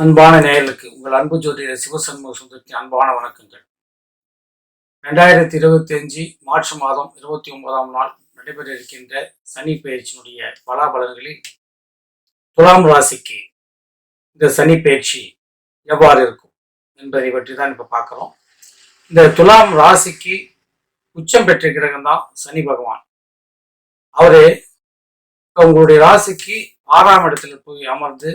அன்பான நேயர்களுக்கு உங்கள் அன்பு ஜோதிடர் சிவசண்முக சுந்தரத்தின் அன்பான வணக்கங்கள். 2025 மார்ச் மாதம் 29ஆம் நாள் நடைபெற இருக்கின்ற சனி பயிற்சியினுடைய பலாபலன்களில் துலாம் ராசிக்கு இந்த சனி பயிற்சி எவ்வாறு இருக்கும் என்பதை பற்றி தான் இப்ப பார்க்கிறோம். இந்த துலாம் ராசிக்கு உச்சம் பெற்ற கிரகம் தான் சனி பகவான். அவரு உங்களுடைய ராசிக்கு 6ஆம் இடத்துல போய் அமர்ந்து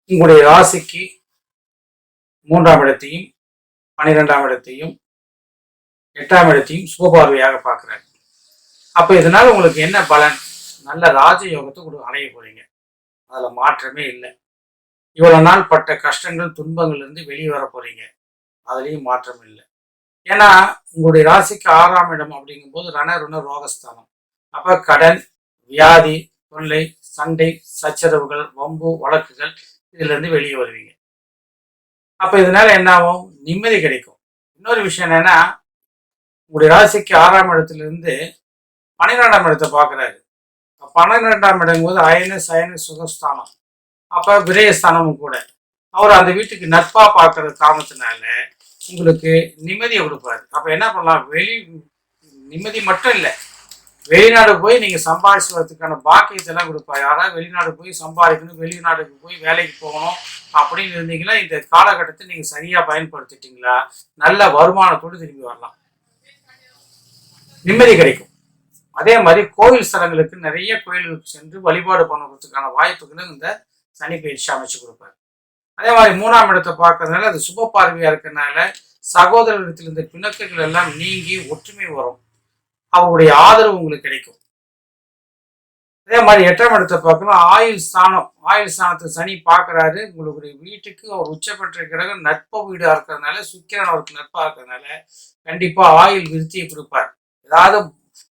உங்களுடைய ராசிக்கு 3ஆம் இடத்தையும் 12ஆம் இடத்தையும் 8ஆம் இடத்தையும் சுபபார்வையாக பார்க்கிறார். அப்ப இதனால உங்களுக்கு என்ன பலன்? நல்ல ராஜயோகத்தை அடைய போறீங்க. அதுல மாற்றமே இல்லை. இவ்வளவு நாள் பட்ட கஷ்டங்கள் துன்பங்கள் இருந்து வெளியே வர போறீங்க. அதுலயும் மாற்றம் இல்லை. ஏன்னா உங்களுடைய ராசிக்கு 6ஆம் இடம் அப்படிங்கும்போது ரணருண ரோகஸ்தானம். அப்ப கடன், வியாதி, தொல்லை, சண்டை, சச்சரவுகள், வம்பு, வழக்குகள் இதுல இருந்து வெளியே வருவீங்க. அப்ப இதனால என்ன ஆகும்? நிம்மதி கிடைக்கும். இன்னொரு விஷயம் என்னன்னா, உங்களுடைய ராசிக்கு 6ஆம் இடத்துல இருந்து 12ஆம் இடத்தை பார்க்கிறாரு. 12ஆம் இடம் போது அயன சயன சுகஸ்தானம். அப்ப விரயஸ்தானமும் கூட. அவர் அந்த வீட்டுக்கு நட்பா பார்க்கறது காரணத்தினால உங்களுக்கு நிம்மதியை கொடுப்பாரு. அப்ப என்ன பண்ணலாம்? நிம்மதி மட்டும் இல்லை, வெளிநாடு போய் நீங்க சம்பாதிச்சுறதுக்கான பாக்கியத்தெல்லாம் கொடுப்பா. யாராவது வெளிநாடு போய் சம்பாதிக்கணும், வெளிநாடுக்கு போய் வேலைக்கு போகணும் அப்படின்னு இருந்தீங்கன்னா இந்த காலகட்டத்தை நீங்க சரியா பயன்படுத்திட்டீங்களா நல்ல வருமானத்தோடு திரும்பி வரலாம், நிம்மதி கிடைக்கும். அதே மாதிரி கோவில் ஸ்தலங்களுக்கு நிறைய கோயில்களுக்கு சென்று வழிபாடு பண்ணுறதுக்கான வாய்ப்புகளும் இந்த சனி பயிற்சி அமைச்சு கொடுப்பாரு. அதே மாதிரி 3ஆம் இடத்தை பார்க்கறதுனால அது சுப பார்வையா இருக்கிறதுனால சகோதரத்தில் இருந்த பிணக்குகள் எல்லாம் நீங்கி ஒற்றுமை வரும். அவருடைய ஆதரவு உங்களுக்கு கிடைக்கும். அதே மாதிரி 8ஆம் இடத்தை பார்க்கணும், ஆயுள் ஸ்தானம். ஆயுள் ஸ்தானத்தை சனி பார்க்கிறாரு. உங்களுடைய வீட்டுக்கு அவர் உச்ச பெற்ற கிரகம் நட்பு வீடா இருக்கிறதுனால, சுக்கிரன் அவருக்கு நட்பா இருக்கிறதுனால கண்டிப்பா ஆயுள் விருத்தியை கொடுப்பார். ஏதாவது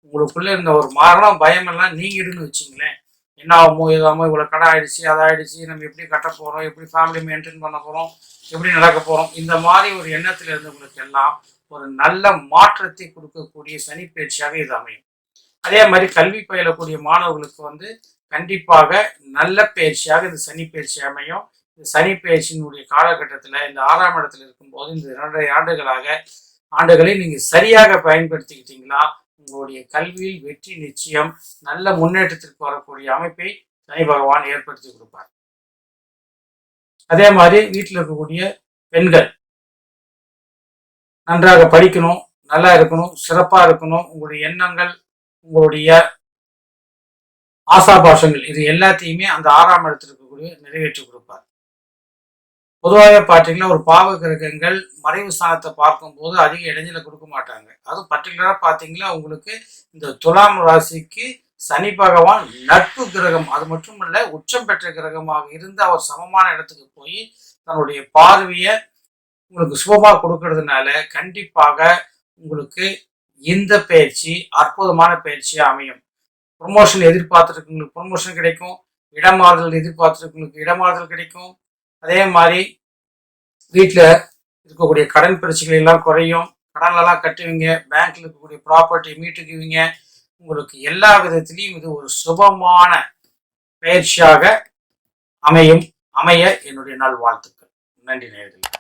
உங்களுக்குள்ள இருந்த ஒரு மரணம் பயம் எல்லாம் நீங்கிடுன்னு வச்சுங்களேன். என்ன ஆகுமோ ஏதாமோ, இவ்வளவு கடை ஆயிடுச்சு, அதாயிடுச்சு, நம்ம எப்படி கட்ட போறோம், எப்படி ஃபேமிலி மெயின்டைன் பண்ண போறோம், எப்படி நடக்க போறோம், இந்த மாதிரி ஒரு எண்ணத்துல இருந்தவங்களுக்கு எல்லாம் ஒரு நல்ல மாற்றத்தை கொடுக்கக்கூடிய சனி பயிற்சியாக இது அமையும். அதே மாதிரி கல்வி பயிலக்கூடிய மாணவர்களுக்கு கண்டிப்பாக நல்ல பயிற்சியாக இந்த சனி பயிற்சி அமையும். இந்த சனி பயிற்சியினுடைய காலகட்டத்தில் இந்த 6ஆம் இடத்துல இருக்கும்போது இந்த 2 ஆண்டுகளை நீங்க சரியாக பயன்படுத்திக்கிட்டீங்களா உங்களுடைய கல்வியில் வெற்றி நிச்சயம், நல்ல முன்னேற்றத்திற்கு வரக்கூடிய அமைப்பை சனி பகவான் ஏற்படுத்தி கொடுப்பார். அதே மாதிரி வீட்டில் இருக்கக்கூடிய பெண்கள் நன்றாக படிக்கணும், நல்லா இருக்கணும், சிறப்பா இருக்கணும். உங்களுடைய எண்ணங்கள், உங்களுடைய ஆசாபாசங்கள் இது எல்லாத்தையுமே அந்த 6ஆம் இடத்துல இருக்கக்கூடிய நிறைவேற்றி கொடுப்பார். பொதுவாக பார்த்தீங்கன்னா ஒரு பாவ கிரகங்கள் மறைவு ஸ்தானத்தை பார்க்கும்போது அதிக இடைஞ்சலை கொடுக்க மாட்டாங்க. அதுவும் பர்டிகுலரா பார்த்தீங்கன்னா உங்களுக்கு இந்த துலாம் ராசிக்கு சனி பகவான் நட்பு கிரகம். அது மட்டும் இல்ல, உச்சம் பெற்ற கிரகமாக இருந்து அவர் சமமான இடத்துக்கு போய் தன்னுடைய பார்வையை உங்களுக்கு சுபமா கொடுக்கறதுனால கண்டிப்பாக உங்களுக்கு இந்த பயிற்சி அற்புதமான பயிற்சியா அமையும். ப்ரொமோஷன் எதிர்பார்த்துருக்கவங்களுக்கு ப்ரொமோஷன் கிடைக்கும், இடமாறுதல் எதிர்பார்த்துருக்கவங்களுக்கு இடமாறுதல் கிடைக்கும். அதே மாதிரி வீட்டில் இருக்கக்கூடிய கடன் பிரச்சனைகள் எல்லாம் குறையும், கடன்லாம் கட்டுவீங்க, பேங்க்ல இருக்கக்கூடிய ப்ராப்பர்ட்டி மீட்டுக்குவீங்க. உங்களுக்கு எல்லா விதத்திலையும் இது ஒரு சுபமான பயிற்சியாக அமைய என்னுடைய நல்வாழ்த்துக்கள். நன்றி நேயர்களே.